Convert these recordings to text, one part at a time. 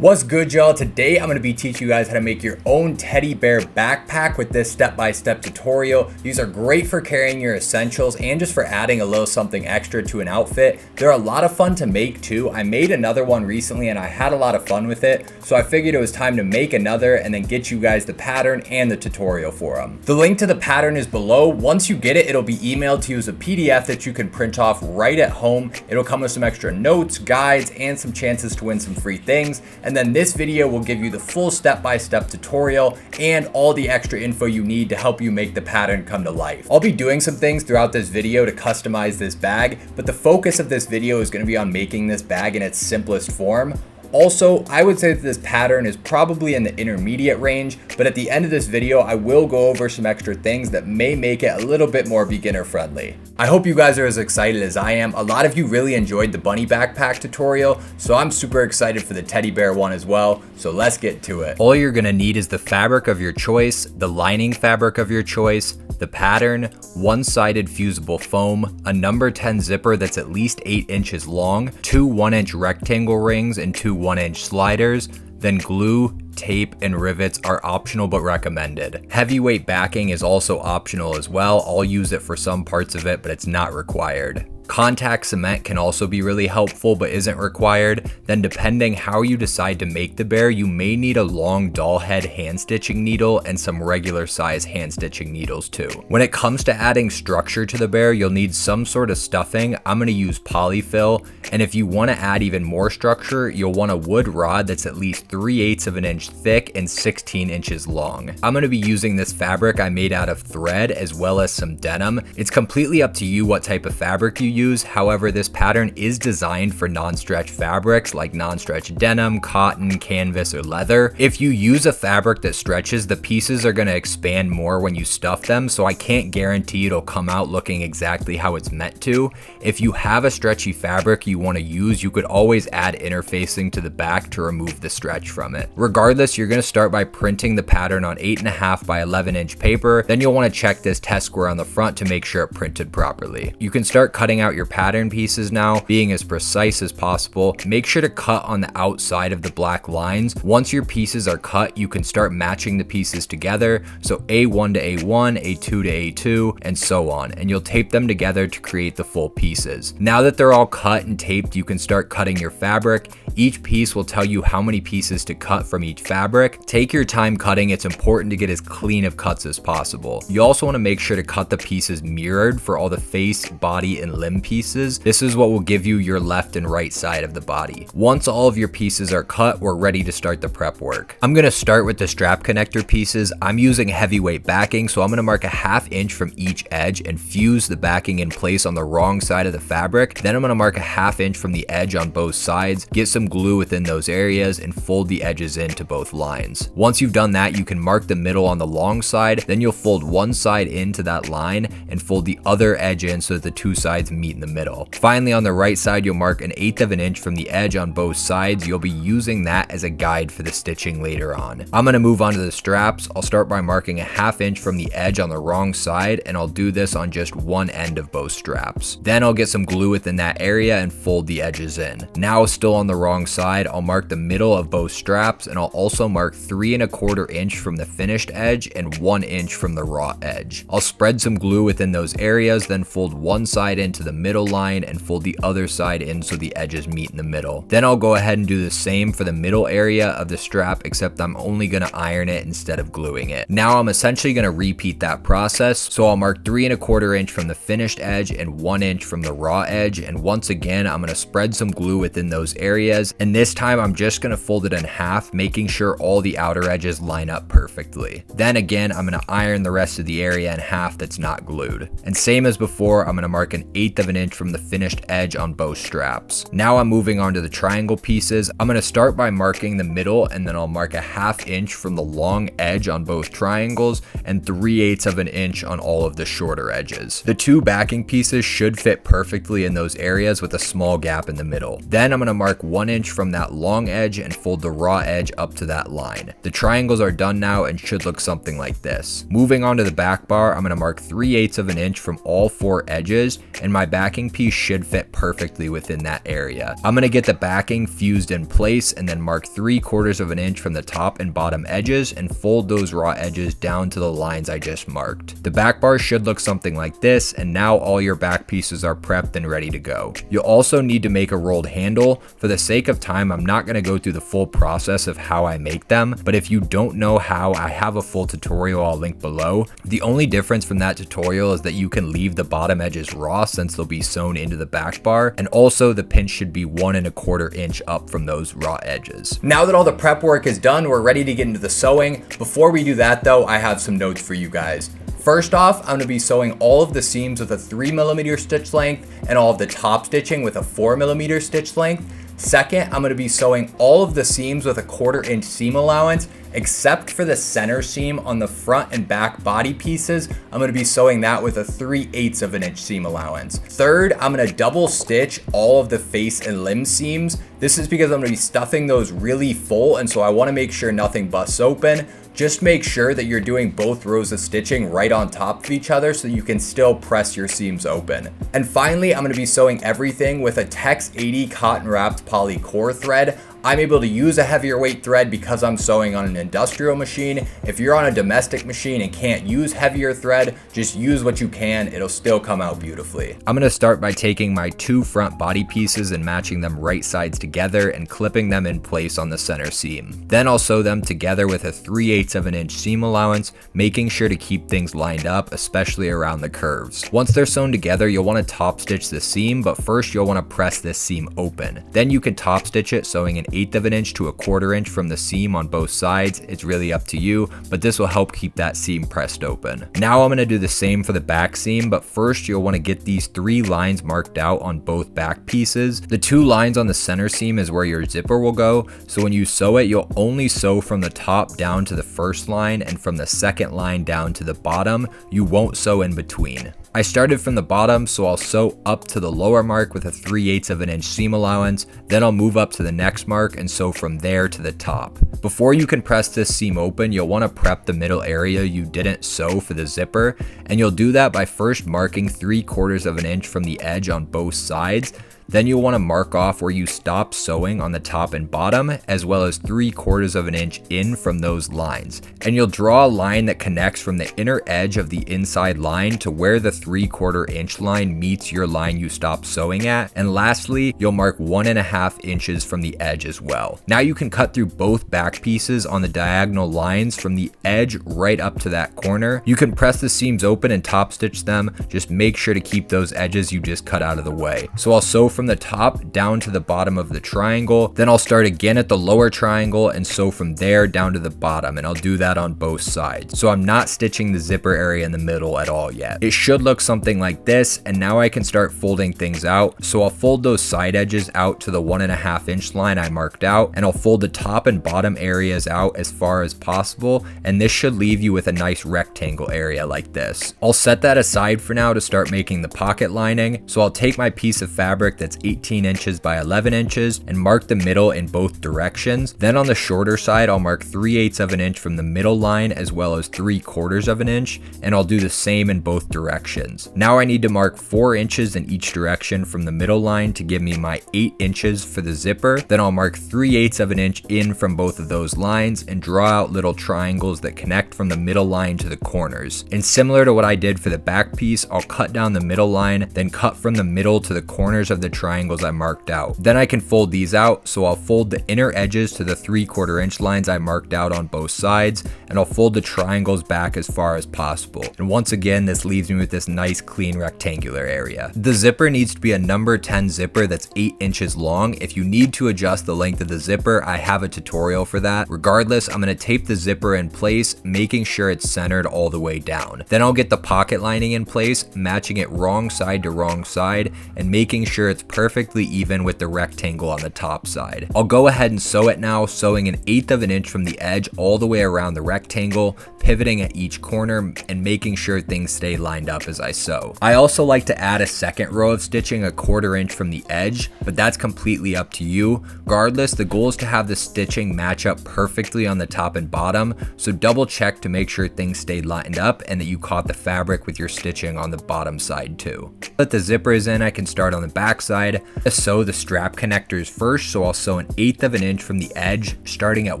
What's good, y'all? Today I'm going to be teaching you guys how to make your own teddy bear backpack with this step-by-step tutorial. These are great for carrying your essentials and just for adding a little something extra to an outfit. They're a lot of fun to make too. I made another one recently and I had a lot of fun with it, so I figured it was time to make another and then get you guys the pattern and the tutorial for them. The link to the pattern is below. Once you get it, it'll be emailed to you as a PDF that you can print off right at home. It'll come with some extra notes, guides, and some chances to win some free things. And then this video will give you the full step-by-step tutorial and all the extra info you need to help you make the pattern come to life. I'll be doing some things throughout this video to customize this bag, but the focus of this video is going to be on making this bag in its simplest form. Also, I would say that this pattern is probably in the intermediate range, but at the end of this video, I will go over some extra things that may make it a little bit more beginner friendly. I hope you guys are as excited as I am. A lot of you really enjoyed the bunny backpack tutorial, so I'm super excited for the teddy bear one as well. So let's get to it. All you're gonna need is the fabric of your choice, the lining fabric of your choice, the pattern, one-sided fusible foam, a number 10 zipper that's at least 8 inches long, 2 1-inch rectangle rings and 2 1-inch sliders, then glue, tape, and rivets are optional but recommended. Heavyweight backing is also optional as well. I'll use it for some parts of it, but it's not required. Contact cement can also be really helpful but isn't required. Then depending how you decide to make the bear, you may need a long doll head hand stitching needle and some regular size hand stitching needles too. When it comes to adding structure to the bear, you'll need some sort of stuffing. I'm going to use polyfill, and if you want to add even more structure, you'll want a wood rod that's at least 3/8 of an inch thick and 16 inches long. I'm going to be using this fabric I made out of thread as well as some denim. It's completely up to you what type of fabric you use. However, this pattern is designed for non-stretch fabrics like non-stretch denim, cotton, canvas, or leather. If you use a fabric that stretches, the pieces are going to expand more when you stuff them, so I can't guarantee it'll come out looking exactly how it's meant to. If you have a stretchy fabric you want to use, you could always add interfacing to the back to remove the stretch from it. Regardless, you're going to start by printing the pattern on 8.5 by 11 inch paper. Then you'll want to check this test square on the front to make sure it printed properly. You can start cutting out your pattern pieces now, being as precise as possible. Make sure to cut on the outside of the black lines. Once your pieces are cut, you can start matching the pieces together. So A1 to A1, A2 to A2, and so on. And you'll tape them together to create the full pieces. Now that they're all cut and taped, you can start cutting your fabric. Each piece will tell you how many pieces to cut from each fabric. Take your time cutting. It's important to get as clean of cuts as possible. You also want to make sure to cut the pieces mirrored for all the face, body, and limb pieces. This is what will give you your left and right side of the body. Once all of your pieces are cut, we're ready to start the prep work. I'm going to start with the strap connector pieces. I'm using heavyweight backing, so I'm going to mark a 1/2 inch from each edge and fuse the backing in place on the wrong side of the fabric. Then I'm going to mark a 1/2 inch from the edge on both sides, get some glue within those areas, and fold the edges into both lines. Once you've done that, you can mark the middle on the long side. Then you'll fold one side into that line and fold the other edge in so that the two sides meet in the middle. Finally, on the right side, you'll mark 1/8 of an inch from the edge on both sides. You'll be using that as a guide for the stitching later on. I'm going to move on to the straps. I'll start by marking a 1/2 inch from the edge on the wrong side, and I'll do this on just one end of both straps. Then I'll get some glue within that area and fold the edges in. Now, still on the wrong side, I'll mark the middle of both straps, and I'll also mark 3¼ inch from the finished edge and 1 inch from the raw edge. I'll spread some glue within those areas, then fold one side into the middle line and fold the other side in so the edges meet in the middle. Then I'll go ahead and do the same for the middle area of the strap, except I'm only going to iron it instead of gluing it. Now I'm essentially going to repeat that process, so I'll mark 3¼ inch from the finished edge and 1 inch from the raw edge, and once again I'm going to spread some glue within those areas, and this time I'm just going to fold it in half, making sure all the outer edges line up perfectly. Then again, I'm going to iron the rest of the area in half that's not glued. And same as before, I'm going to mark 1/8 of an inch from the finished edge on both straps. Now I'm moving on to the triangle pieces. I'm going to start by marking the middle, and then I'll mark a 1/2 inch from the long edge on both triangles and 3/8 of an inch on all of the shorter edges. The two backing pieces should fit perfectly in those areas with a small gap in the middle. Then I'm going to mark 1 inch from that long edge and fold the raw edge up to that line. The triangles are done now and should look something like this. Moving on to the back bar, I'm going to mark 3/8 of an inch from all 4 edges, and my backing piece should fit perfectly within that area. I'm going to get the backing fused in place and then mark 3/4 of an inch from the top and bottom edges and fold those raw edges down to the lines I just marked. The back bar should look something like this, and now all your back pieces are prepped and ready to go. You'll also need to make a rolled handle. For the sake of time, I'm not going to go through the full process of how I make them, but if you don't know how, I have a full tutorial I'll link below. The only difference from that tutorial is that you can leave the bottom edges raw since they'll be sewn into the back bar, and also the pinch should be 1¼ inch up from those raw edges. Now that all the prep work is done, we're ready to get into the sewing. Before we do that though, I have some notes for you guys. First off, I'm going to be sewing all of the seams with a 3mm stitch length and all of the top stitching with a 4mm stitch length. Second, I'm going to be sewing all of the seams with a 1/4 inch seam allowance, except for the center seam on the front and back body pieces. I'm going to be sewing that with a 3/8 of an inch seam allowance. Third, I'm going to double stitch all of the face and limb seams. This is because I'm going to be stuffing those really full, and so I want to make sure nothing busts open. Just make sure that you're doing both rows of stitching right on top of each other so you can still press your seams open. And finally, I'm going to be sewing everything with a Tex 80 cotton wrapped poly core thread. I'm able to use a heavier weight thread because I'm sewing on an industrial machine. If you're on a domestic machine and can't use heavier thread, just use what you can. It'll still come out beautifully. I'm going to start by taking my 2 front body pieces and matching them right sides together and clipping them in place on the center seam. Then I'll sew them together with a 3/8 of an inch seam allowance, making sure to keep things lined up, especially around the curves. Once they're sewn together, you'll want to top stitch the seam, but first you'll want to press this seam open. Then you can top stitch it, sewing an 1/8 of an inch to a 1/4 inch from the seam on both sides. It's really up to you, but this will help keep that seam pressed open. Now I'm going to do the same for the back seam, but first you'll want to get these 3 lines marked out on both back pieces. The 2 lines on the center seam is where your zipper will go, so when you sew it, you'll only sew from the top down to the first line and from the second line down to the bottom. You won't sew in between. I started from the bottom, so I'll sew up to the lower mark with a 3/8 of an inch seam allowance, then I'll move up to the next mark and sew from there to the top. Before you can press this seam open, you'll want to prep the middle area you didn't sew for the zipper, and you'll do that by first marking 3/4 of an inch from the edge on both sides. Then you'll want to mark off where you stop sewing on the top and bottom, as well as 3/4 of an inch in from those lines. And you'll draw a line that connects from the inner edge of the inside line to where the 3/4 inch line meets your line you stopped sewing at. And lastly, you'll mark 1.5 inches from the edge as well. Now you can cut through both back pieces on the diagonal lines from the edge right up to that corner. You can press the seams open and top stitch them. Just make sure to keep those edges you just cut out of the way. So I'll sew from the top down to the bottom of the triangle, then I'll start again at the lower triangle and sew from there down to the bottom, and I'll do that on both sides. So I'm not stitching the zipper area in the middle at all yet. It should look something like this, and now I can start folding things out. So I'll fold those side edges out to the 1.5 inch line I marked out, and I'll fold the top and bottom areas out as far as possible, and this should leave you with a nice rectangle area like this. I'll set that aside for now to start making the pocket lining. So I'll take my piece of fabric that's 18 inches by 11 inches and mark the middle in both directions. Then on the shorter side, I'll mark 3/8 of an inch from the middle line as well as 3/4 of an inch, and I'll do the same in both directions. Now I need to mark 4 inches in each direction from the middle line to give me my 8 inches for the zipper. Then I'll mark 3/8 of an inch in from both of those lines and draw out little triangles that connect from the middle line to the corners. And similar to what I did for the back piece, I'll cut down the middle line, then cut from the middle to the corners of the triangles I marked out. Then I can fold these out, so I'll fold the inner edges to the 3/4 inch lines I marked out on both sides, and I'll fold the triangles back as far as possible. And once again, this leaves me with this nice clean rectangular area. The zipper needs to be a number 10 zipper that's 8 inches long. If you need to adjust the length of the zipper, I have a tutorial for that. Regardless, I'm going to tape the zipper in place, making sure it's centered all the way down. Then I'll get the pocket lining in place, matching it wrong side to wrong side, and making sure it's it's perfectly even with the rectangle on the top side. I'll go ahead and sew it now, sewing 1/8 of an inch from the edge all the way around the rectangle, pivoting at each corner and making sure things stay lined up as I sew. I also like to add a second row of stitching 1/4 inch from the edge, but that's completely up to you. Regardless, the goal is to have the stitching match up perfectly on the top and bottom, so double check to make sure things stay lined up and that you caught the fabric with your stitching on the bottom side too. Let the zippers in, I can start on the back side. I sew the strap connectors first, so I'll sew 1/8 of an inch from the edge, starting at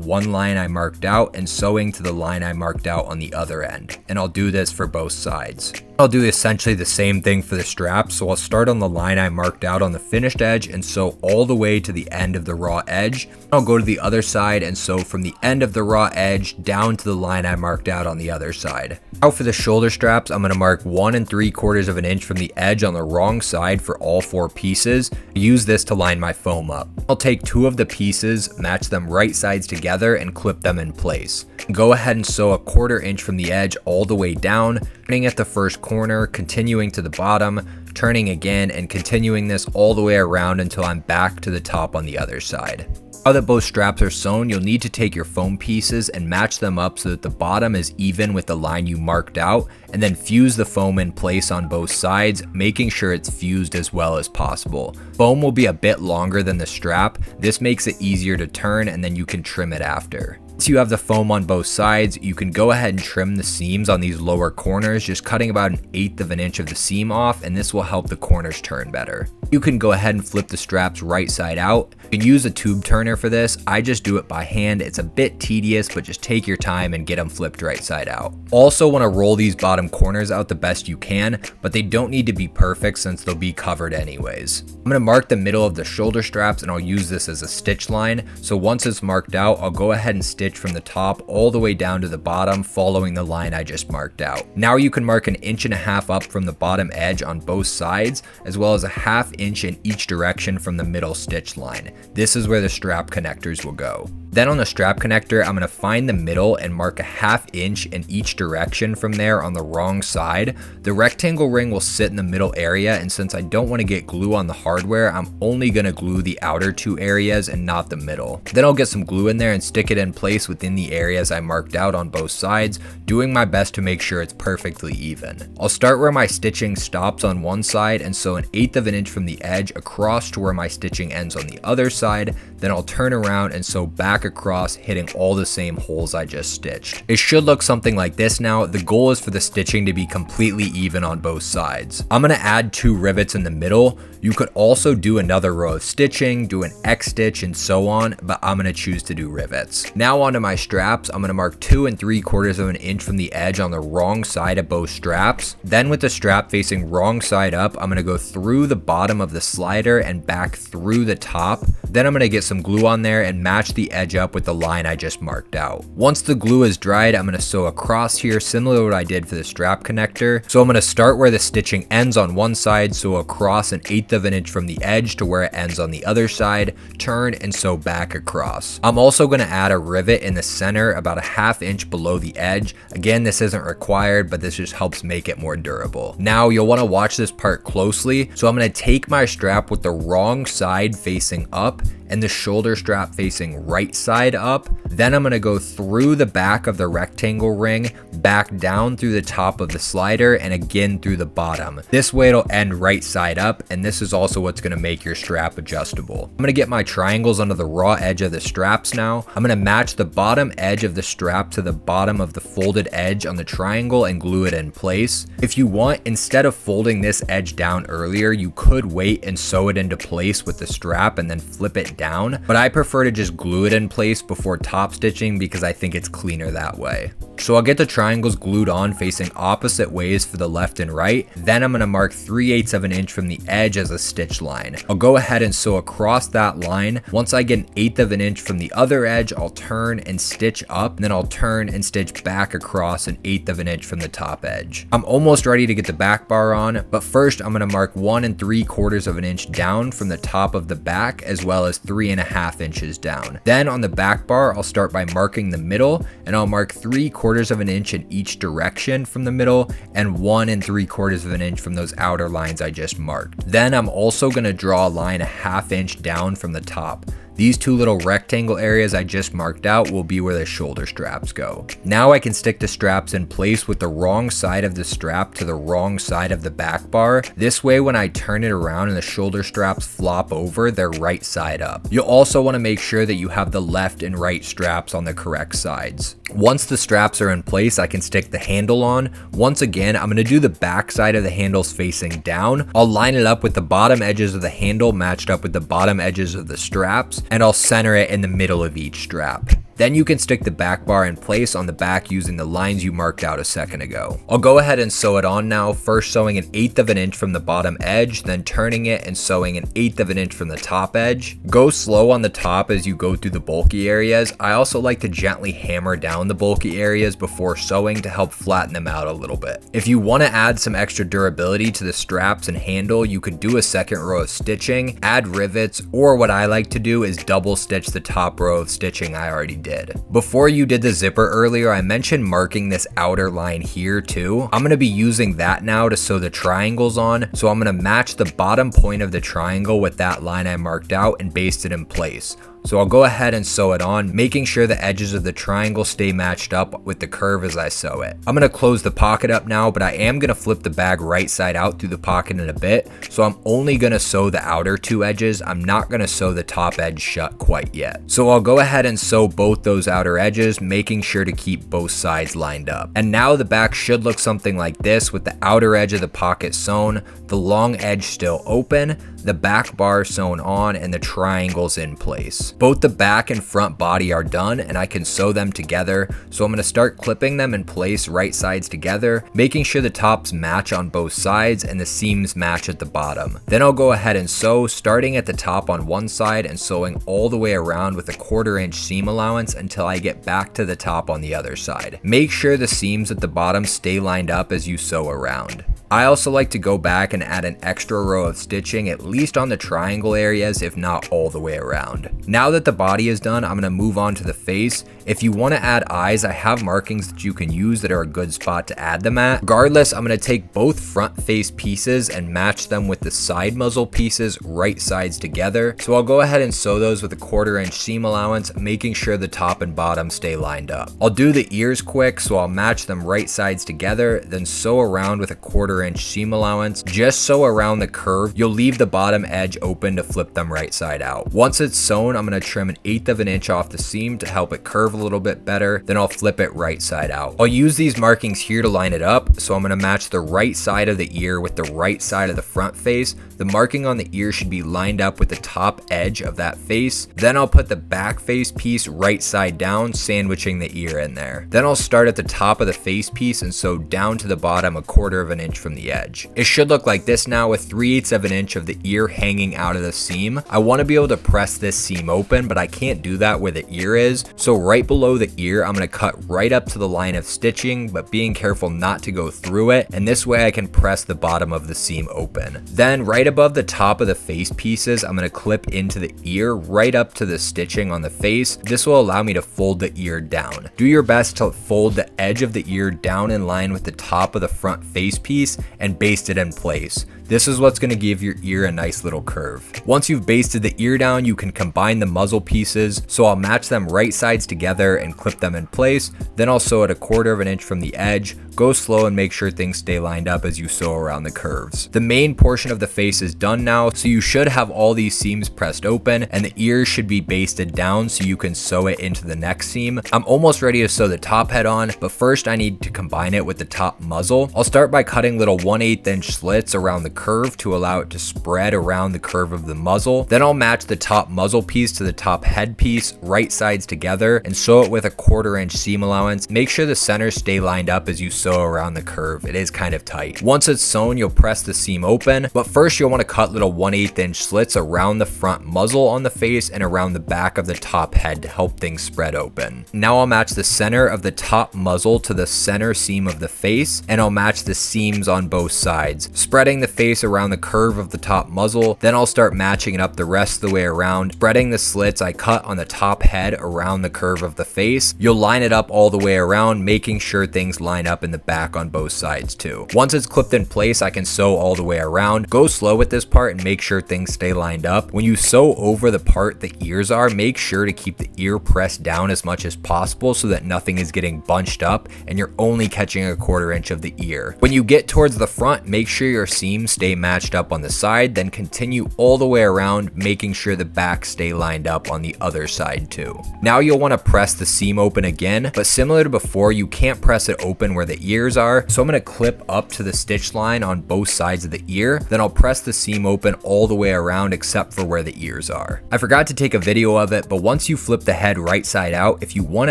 one line I marked out and sewing to the line I marked out on the other end. And I'll do this for both sides. I'll do essentially the same thing for the strap, so I'll start on the line I marked out on the finished edge and sew all the way to the end of the raw edge. I'll go to the other side and sew from the end of the raw edge down to the line I marked out on the other side. Now for the shoulder straps, I'm going to mark 1 3/4 of an inch from the edge on the wrong side for all 4 pieces. Use this to line my foam up. I'll take 2 of the pieces, match them right sides together and clip them in place. Go ahead and sew 1/4 inch from the edge all the way down, turning at the first corner, continuing to the bottom, turning again and continuing this all the way around until I'm back to the top on the other side. Now that both straps are sewn, you'll need to take your foam pieces and match them up so that the bottom is even with the line you marked out, and then fuse the foam in place on both sides, making sure it's fused as well as possible. Foam will be a bit longer than the strap. This makes it easier to turn and then you can trim it after. Once you have the foam on both sides, you can go ahead and trim the seams on these lower corners, just cutting about 1/8 of an inch of the seam off, and this will help the corners turn better. You can go ahead and flip the straps right side out. You can use a tube turner for this. I just do it by hand. It's a bit tedious, but just take your time and get them flipped right side out. Also want to roll these bottom corners out the best you can, but they don't need to be perfect since they'll be covered anyways. I'm going to mark the middle of the shoulder straps and I'll use this as a stitch line. So once it's marked out, I'll go ahead and stitch from the top all the way down to the bottom, following the line I just marked out. Now you can mark 1.5 inches up from the bottom edge on both sides, as well as 1/2 inch in each direction from the middle stitch line. This is where the strap connectors will go. Then on the strap connector, I'm going to find the middle and mark 1/2 inch in each direction from there on the wrong side. The rectangle ring will sit in the middle area, and since I don't want to get glue on the hardware, I'm only going to glue the outer 2 areas and not the middle. Then I'll get some glue in there and stick it in place within the areas I marked out on both sides, doing my best to make sure it's perfectly even. I'll start where my stitching stops on one side and sew 1/8 of an inch from the edge across to where my stitching ends on the other side. Then I'll turn around and sew back across, hitting all the same holes I just stitched. It should look something like this now. The goal is for the stitching to be completely even on both sides. I'm going to add 2 rivets in the middle. You could also do another row of stitching, do an X stitch and so on, but I'm going to choose to do rivets. Now onto my straps. I'm going to mark 2 3/4 of an inch from the edge on the wrong side of both straps. Then with the strap facing wrong side up, I'm going to go through the bottom of the slider and back through the top. Then I'm going to get some glue on there and match the edge up with the line I just marked out. Once the glue is dried, I'm going to sew across here, similar to what I did for the strap connector. So I'm going to start where the stitching ends on one side, sew across 1/8 of an inch from the edge to where it ends on the other side, turn and sew back across. I'm also going to add a rivet in the center about 1/2 inch below the edge. Again, this isn't required, but this just helps make it more durable. Now you'll want to watch this part closely. So I'm going to take my strap with the wrong side facing up and the shoulder strap facing right side up. Then I'm going to go through the back of the rectangle ring, back down through the top of the slider, and again through the bottom. This way it'll end right side up, and this is also what's going to make your strap adjustable. I'm going to get my triangles onto the raw edge of the straps now. I'm going to match the bottom edge of the strap to the bottom of the folded edge on the triangle and glue it in place. If you want, instead of folding this edge down earlier, you could wait and sew it into place with the strap and then flip it down, but I prefer to just glue it in place before top stitching because I think it's cleaner that way. So I'll get the triangles glued on facing opposite ways for the left and right. Then I'm going to mark 3/8 of an inch from the edge as a stitch line. I'll go ahead and sew across that line. Once I get 1/8 of an inch from the other edge, I'll turn and stitch up, and then I'll turn and stitch back across 1/8 of an inch from the top edge. I'm almost ready to get the back bar on, but first I'm going to mark 1 3/4 of an inch down from the top of the back, as well as 3.5 inches down. Then on the back bar, I'll start by marking the middle, and I'll mark 3/4 of an inch in each direction from the middle and 1 3/4 of an inch from those outer lines I just marked. Then I'm also going to draw a line a 1/2 inch down from the top. These two little rectangle areas I just marked out will be where the shoulder straps go. Now I can stick the straps in place with the wrong side of the strap to the wrong side of the back bar. This way when I turn it around and the shoulder straps flop over, they're right side up. You'll also want to make sure that you have the left and right straps on the correct sides. Once the straps are in place, I can stick the handle on. Once again, I'm going to do the back side of the handles facing down. I'll line it up with the bottom edges of the handle matched up with the bottom edges of the straps, and I'll center it in the middle of each strap. Then you can stick the back bar in place on the back using the lines you marked out a second ago. I'll go ahead and sew it on now, first sewing 1/8 of an inch from the bottom edge, then turning it and sewing 1/8 of an inch from the top edge. Go slow on the top as you go through the bulky areas. I also like to gently hammer down the bulky areas before sewing to help flatten them out a little bit. If you want to add some extra durability to the straps and handle, you could do a second row of stitching, add rivets, or what I like to do is double stitch the top row of stitching I already did. Before you did the zipper earlier, I mentioned marking this outer line here too. I'm going to be using that now to sew the triangles on, so I'm going to match the bottom point of the triangle with that line I marked out and baste it in place. So I'll go ahead and sew it on, making sure the edges of the triangle stay matched up with the curve as I sew it. I'm going to close the pocket up now, but I am going to flip the bag right side out through the pocket in a bit. So I'm only going to sew the outer two edges. I'm not going to sew the top edge shut quite yet. So I'll go ahead and sew both those outer edges, making sure to keep both sides lined up. And now the back should look something like this, with the outer edge of the pocket sewn, the long edge still open, the back bar sewn on, and the triangles in place. Both the back and front body are done and I can sew them together, so I'm going to start clipping them in place right sides together, making sure the tops match on both sides and the seams match at the bottom. Then I'll go ahead and sew, starting at the top on one side and sewing all the way around with a 1/4 inch seam allowance until I get back to the top on the other side. Make sure the seams at the bottom stay lined up as you sew around. I also like to go back and add an extra row of stitching, at least on the triangle areas, if not all the way around. Now that the body is done, I'm going to move on to the face. If you want to add eyes, I have markings that you can use that are a good spot to add them at. Regardless, I'm going to take both front face pieces and match them with the side muzzle pieces right sides together. So I'll go ahead and sew those with a 1/4 inch seam allowance, making sure the top and bottom stay lined up. I'll do the ears quick, so I'll match them right sides together, then sew around with a 1/4 inch seam allowance. Just sew around the curve. You'll leave the bottom edge open to flip them right side out. Once it's sewn, I'm going to trim 1/8 of an inch off the seam to help it curve a little bit better. Then I'll flip it right side out. I'll use these markings here to line it up, so I'm going to match the right side of the ear with the right side of the front face. The marking on the ear should be lined up with the top edge of that face. Then I'll put the back face piece right side down, sandwiching the ear in there. Then I'll start at the top of the face piece and sew down to the bottom a 1/4 of an inch from the edge. It should look like this now, with 3/8 of an inch of the ear hanging out of the seam. I want to be able to press this seam open, but I can't do that where the ear is. So right below the ear, I'm going to cut right up to the line of stitching, but being careful not to go through it. And this way I can press the bottom of the seam open. Then right above the top of the face pieces, I'm going to clip into the ear right up to the stitching on the face. This will allow me to fold the ear down. Do your best to fold the edge of the ear down in line with the top of the front face piece and baste it in place. This is what's going to give your ear a nice little curve. Once you've basted the ear down, you can combine the muzzle pieces. So I'll match them right sides together and clip them in place. Then I'll sew it a 1/4 of an inch from the edge. Go slow and make sure things stay lined up as you sew around the curves. The main portion of the face is done now, so you should have all these seams pressed open and the ears should be basted down so you can sew it into the next seam. I'm almost ready to sew the top head on, but first I need to combine it with the top muzzle. I'll start by cutting little 1/8 inch slits around the curve to allow it to spread around the curve of the muzzle. Then I'll match the top muzzle piece to the top head piece right sides together and sew it with a 1/4 inch seam allowance. Make sure the centers stay lined up as you sew around the curve. It is kind of tight. Once it's sewn, you'll press the seam open, but first you'll want to cut little 1/8 inch slits around the front muzzle on the face and around the back of the top head to help things spread open. Now I'll match the center of the top muzzle to the center seam of the face, and I'll match the seams on both sides, spreading the face space around the curve of the top muzzle. Then I'll start matching it up the rest of the way around, spreading the slits I cut on the top head around the curve of the face. You'll line it up all the way around, making sure things line up in the back on both sides too. Once it's clipped in place, I can sew all the way around. Go slow with this part and make sure things stay lined up. When you sew over the part the ears are, make sure to keep the ear pressed down as much as possible so that nothing is getting bunched up and you're only catching a 1/4 inch of the ear. When you get towards the front, make sure your seams stay matched up on the side, then continue all the way around, making sure the back stay lined up on the other side too. Now you'll want to press the seam open again, but similar to before, you can't press it open where the ears are, so I'm going to clip up to the stitch line on both sides of the ear, then I'll press the seam open all the way around except for where the ears are. I forgot to take a video of it, but once you flip the head right side out, if you want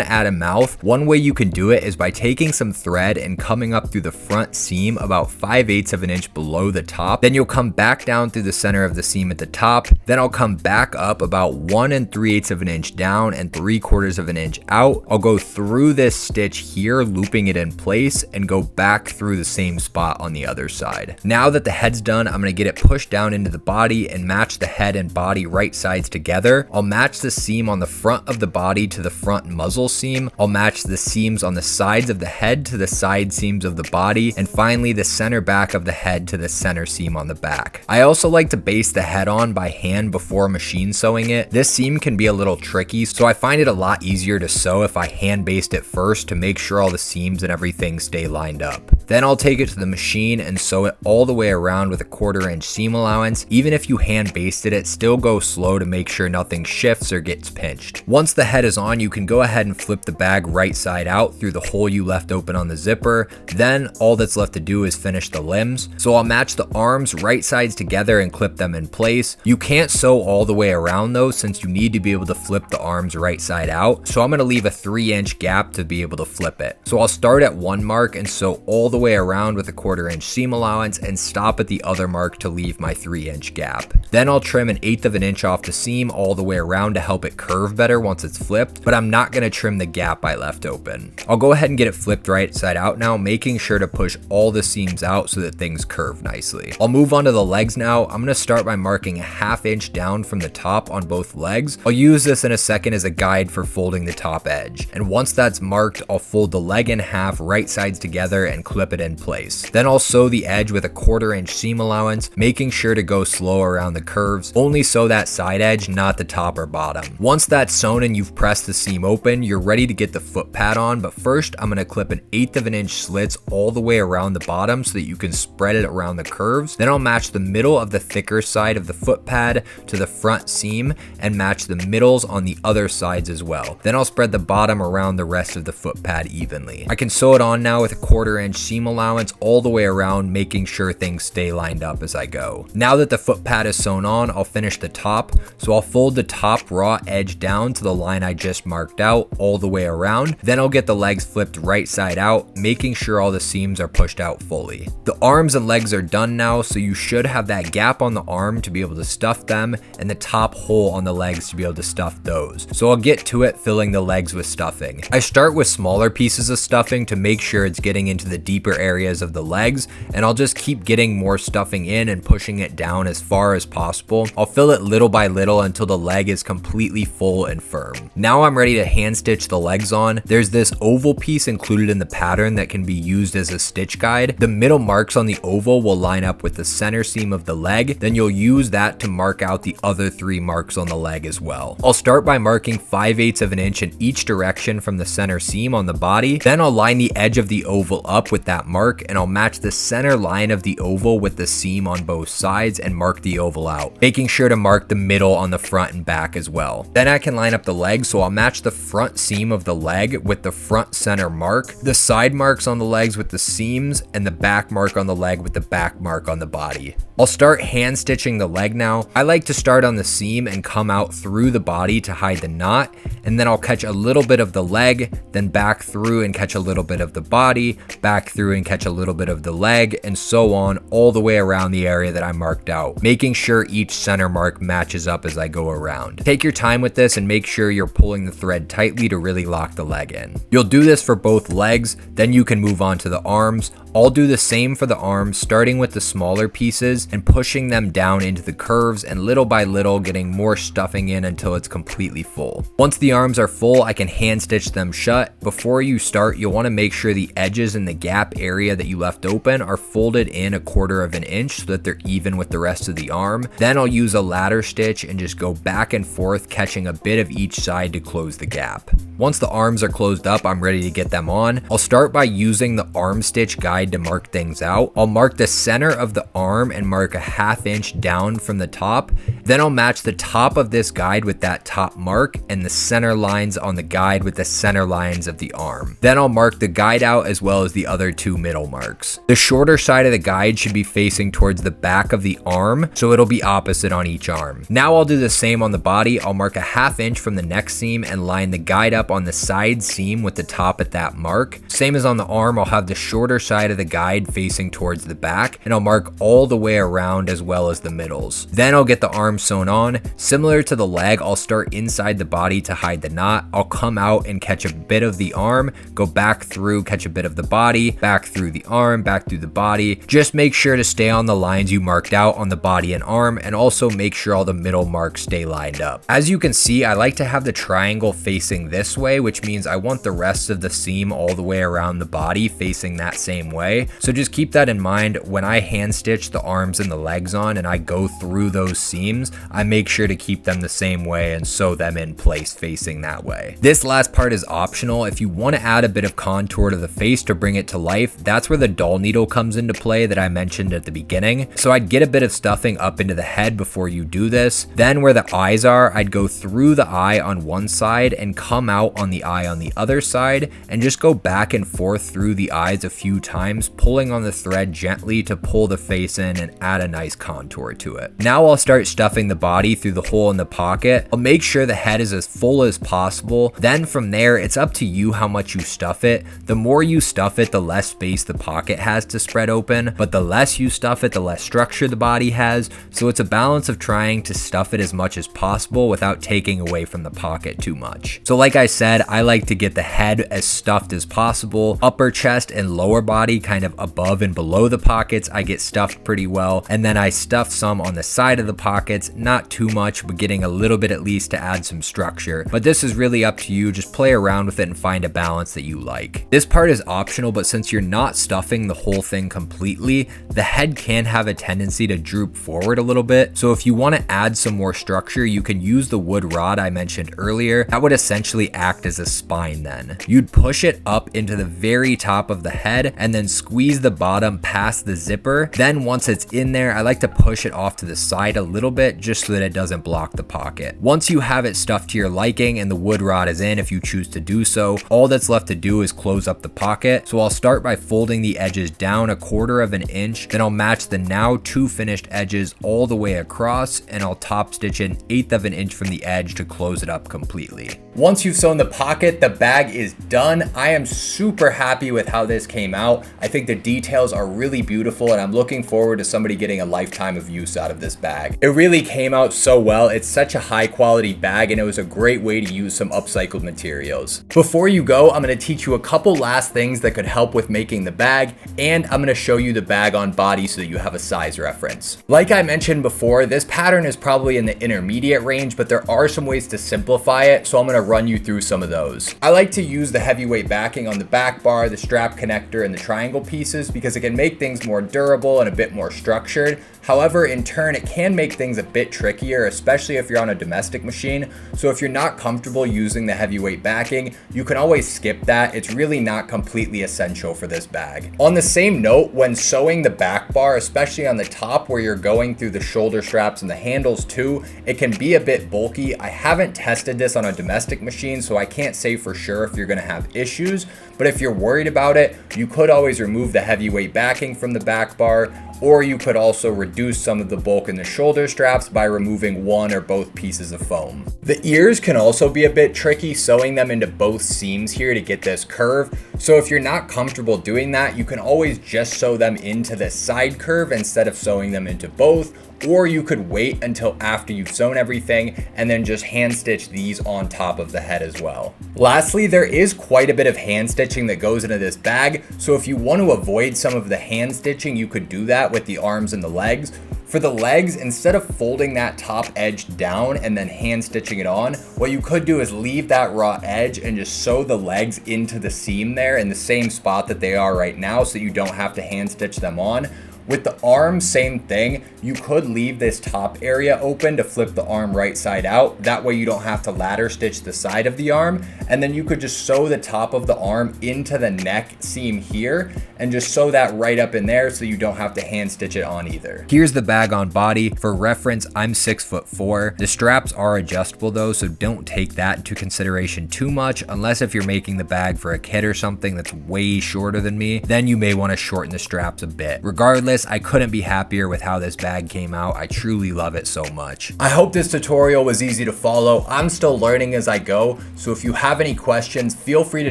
to add a mouth, one way you can do it is by taking some thread and coming up through the front seam about 5/8 of an inch below the top. Then you'll come back down through the center of the seam at the top. Then I'll come back up about 1 3/8 of an inch down and 3/4 of an inch out. I'll go through this stitch here, looping it in place, and go back through the same spot on the other side. Now that the head's done, I'm going to get it pushed down into the body and match the head and body right sides together. I'll match the seam on the front of the body to the front muzzle seam. I'll match the seams on the sides of the head to the side seams of the body, and finally the center back of the head to the center seam on the back. I also like to base the head on by hand before machine sewing it. This seam can be a little tricky, so I find it a lot easier to sew if I hand baste it first to make sure all the seams and everything stay lined up. Then I'll take it to the machine and sew it all the way around with a 1/4 inch seam allowance. Even if you hand basted it, still go slow to make sure nothing shifts or gets pinched. Once the head is on, you can go ahead and flip the bag right side out through the hole you left open on the zipper. Then all that's left to do is finish the limbs. So I'll match the arms right sides together and clip them in place. You can't sew all the way around though, since you need to be able to flip the arms right side out. So I'm going to leave a 3-inch gap to be able to flip it. So I'll start at one mark and sew all the way around with a 1/4 inch seam allowance and stop at the other mark to leave my 3-inch gap. Then I'll trim 1/8 of an inch off the seam all the way around to help it curve better once it's flipped, but I'm not going to trim the gap I left open. I'll go ahead and get it flipped right side out now, making sure to push all the seams out so that things curve nicely. I'll move on to the legs now. I'm going to start by marking a 1/2 inch down from the top on both legs. I'll use this in a second as a guide for folding the top edge. And once that's marked, I'll fold the leg in half right sides together and clip it in place. Then I'll sew the edge with a 1/4 inch seam allowance, making sure to go slow around the curves. Only sew that side edge, not the top or bottom. Once that's sewn and you've pressed the seam open, you're ready to get the foot pad on, but first I'm going to clip 1/8 of an inch slits all the way around the bottom so that you can spread it around the curves. Then I'll match the middle of the thicker side of the foot pad to the front seam and match the middles on the other sides as well. Then I'll spread the bottom around the rest of the foot pad evenly. I can sew it on now with a 1/4 inch seam allowance all the way around, making sure things stay lined up as I go. Now that the foot pad is sewn on, I'll finish the top. So I'll fold the top raw edge down to the line I just marked out all the way around. Then I'll get the legs flipped right side out, making sure all the seams are pushed out fully. The arms and legs are done now, so you should have that gap on the arm to be able to stuff them and the top hole on the legs to be able to stuff those. So I'll get to it filling the legs with stuffing. I start with smaller pieces of stuffing to make sure it's getting into the deeper areas of the legs, and I'll just keep getting more stuffing in and pushing it down as far as possible. I'll fill it little by little until the leg is completely full and firm. Now I'm ready to hand stitch the legs on. There's this oval piece included in the pattern that can be used as a stitch guide. The middle marks on the oval will line up with the center seam of the leg. Then you'll use that to mark out the other 3 marks on the leg as well. I'll start by marking 5/8 of an inch in each direction from the center seam on the body. Then I'll line the edge of the oval up with that mark, and I'll match the center line of the oval with the seam on both sides and mark the oval out, making sure to mark the middle on the front and back as well. Then I can line up the leg, so I'll match the front seam of the leg with the front center mark, the side marks on the legs with the seams, and the back mark on the leg with the back mark on the body. I'll start hand stitching the leg now. I like to start on the seam and come out through the body to hide the knot, and then I'll catch a little bit of the leg, then back through and catch a little bit of the body, back through and catch a little bit of the leg, and so on all the way around the area that I marked out, making sure each center mark matches up as I go around. Take your time with this and make sure you're pulling the thread tightly to really lock the leg in. You'll do this for both legs, then you can move on to the arms. I'll do the same for the arms, starting with the the smaller pieces and pushing them down into the curves, and little by little getting more stuffing in until it's completely full. Once the arms are full, I can hand stitch them shut. Before you start, you'll want to make sure the edges in the gap area that you left open are folded in 1/4 of an inch so that they're even with the rest of the arm. Then I'll use a ladder stitch and just go back and forth, catching a bit of each side to close the gap. Once the arms are closed up, I'm ready to get them on. I'll start by using the arm stitch guide to mark things out. I'll mark the center of the arm and mark 1/2 inch down from the top. Then I'll match the top of this guide with that top mark and the center lines on the guide with the center lines of the arm. Then I'll mark the guide out as well as the other 2 middle marks. The shorter side of the guide should be facing towards the back of the arm, so it'll be opposite on each arm. Now I'll do the same on the body. I'll mark 1/2 inch from the neck seam and line the guide up on the side seam with the top at that mark. Same as on the arm, I'll have the shorter side of the guide facing towards the back, and I'll mark all the way around as well as the middles. Then I'll get the arm sewn on. Similar to the leg, I'll start inside the body to hide the knot. I'll come out and catch a bit of the arm, go back through, catch a bit of the body, back through the arm, back through the body. Just make sure to stay on the lines you marked out on the body and arm, and also make sure all the middle marks stay lined up. As you can see, I like to have the triangle facing this way, which means I want the rest of the seam all the way around the body facing that same way. So just keep that in mind when I hand stitch the arms and the legs on and I go through those seams. I make sure to keep them the same way and sew them in place facing that way. This last part is optional. If you want to add a bit of contour to the face to bring it to life, that's where the doll needle comes into play that I mentioned at the beginning. So I'd get a bit of stuffing up into the head before you do this. Then where the eyes are, I'd go through the eye on one side and come out on the eye on the other side, and just go back and forth through the eyes a few times, pulling on the thread gently to pull the face in and add a nice contour to it. Now I'll start stuffing the body through the hole in the pocket. I'll make sure the head is as full as possible. Then from there, it's up to you how much you stuff it. The more you stuff it, the less space the pocket has to spread open, but the less you stuff it, the less structure the body has. So it's a balance of trying to stuff it as much as possible without taking away from the pocket too much. So like I said, I like to get the head as stuffed as possible. Upper chest and lower body kind of above and below the pockets, I get stuffed pretty well. And then I stuff some on the side of the pockets, not too much, but getting a little bit at least to add some structure. But this is really up to you. Just play around with it and find a balance that you like. This part is optional, but since you're not stuffing the whole thing completely, the head can have a tendency to droop forward a little bit. So if you want to add some more structure, you can use the wood rod I mentioned earlier. That would essentially act as a spine then. You'd push it up into the very top of the head and then squeeze the bottom past the zipper. Then once it's in there, I like to push it off to the side a little bit just so that it doesn't block the pocket. Once you have it stuffed to your liking and the wood rod is in, if you choose to do so, all that's left to do is close up the pocket. So I'll start by folding the edges down 1/4 of an inch, then I'll match the now 2 finished edges all the way across, and I'll top stitch 1/8 of an inch from the edge to close it up completely. Once you've sewn the pocket, the bag is done. I am super happy with how this came out. I think the details are really beautiful, and I'm looking forward to somebody getting a lifetime of use out of this bag. It really came out so well. It's such a high quality bag, and it was a great way to use some upcycled materials. Before you go, I'm going to teach you a couple last things that could help with making the bag, and I'm going to show you the bag on body so that you have a size reference. Like I mentioned before, this pattern is probably in the intermediate range, but there are some ways to simplify it, so I'm going to run you through some of those. I like to use the heavyweight backing on the back bar, the strap connector, and the triangle pieces because it can make things more durable and a bit more structured. However, in turn, it can make things a bit trickier, especially if you're on a domestic machine. So if you're not comfortable using the heavyweight backing, you can always skip that. It's really not completely essential for this bag. On the same note, when sewing the back bar, especially on the top where you're going through the shoulder straps and the handles too, it can be a bit bulky. I haven't tested this on a domestic machine, so I can't say for sure if you're gonna have issues, but if you're worried about it, you could always remove the heavyweight backing from the back bar, or you could also reduce some of the bulk in the shoulder straps by removing one or both pieces of foam. The ears can also be a bit tricky, sewing them into both seams here to get this curve. So if you're not comfortable doing that, you can always just sew them into the side curve instead of sewing them into both. Or you could wait until after you've sewn everything and then just hand stitch these on top of the head as well. Lastly, there is quite a bit of hand stitching that goes into this bag. So if you want to avoid some of the hand stitching, you could do that that with the arms and the legs. For the legs, instead of folding that top edge down and then hand stitching it on, what you could do is leave that raw edge and just sew the legs into the seam there in the same spot that they are right now, so you don't have to hand stitch them on. With the arm, same thing. You could leave this top area open to flip the arm right side out. That way you don't have to ladder stitch the side of the arm. And then you could just sew the top of the arm into the neck seam here and just sew that right up in there so you don't have to hand stitch it on either. Here's the bag on body. For reference, I'm 6'4". The straps are adjustable though, so don't take that into consideration too much, unless if you're making the bag for a kid or something that's way shorter than me, then you may want to shorten the straps a bit. Regardless, I couldn't be happier with how this bag came out. I truly love it so much. I hope this tutorial was easy to follow. I'm still learning as I go, so if you have any questions, feel free to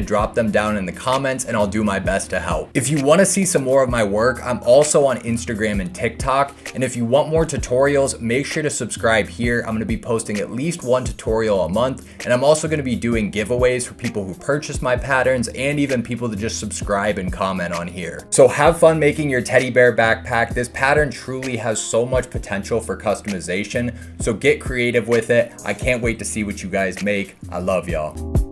drop them down in the comments and I'll do my best to help. If you want to see some more of my work, I'm also on Instagram and TikTok, and if you want more tutorials, make sure to subscribe here. I'm going to be posting at least one tutorial a month, and I'm also going to be doing giveaways for people who purchase my patterns and even people that just subscribe and comment on here. So have fun making your teddy bear backpack. This pattern truly has so much potential for customization, so get creative with it. I can't wait to see what you guys make. I love y'all.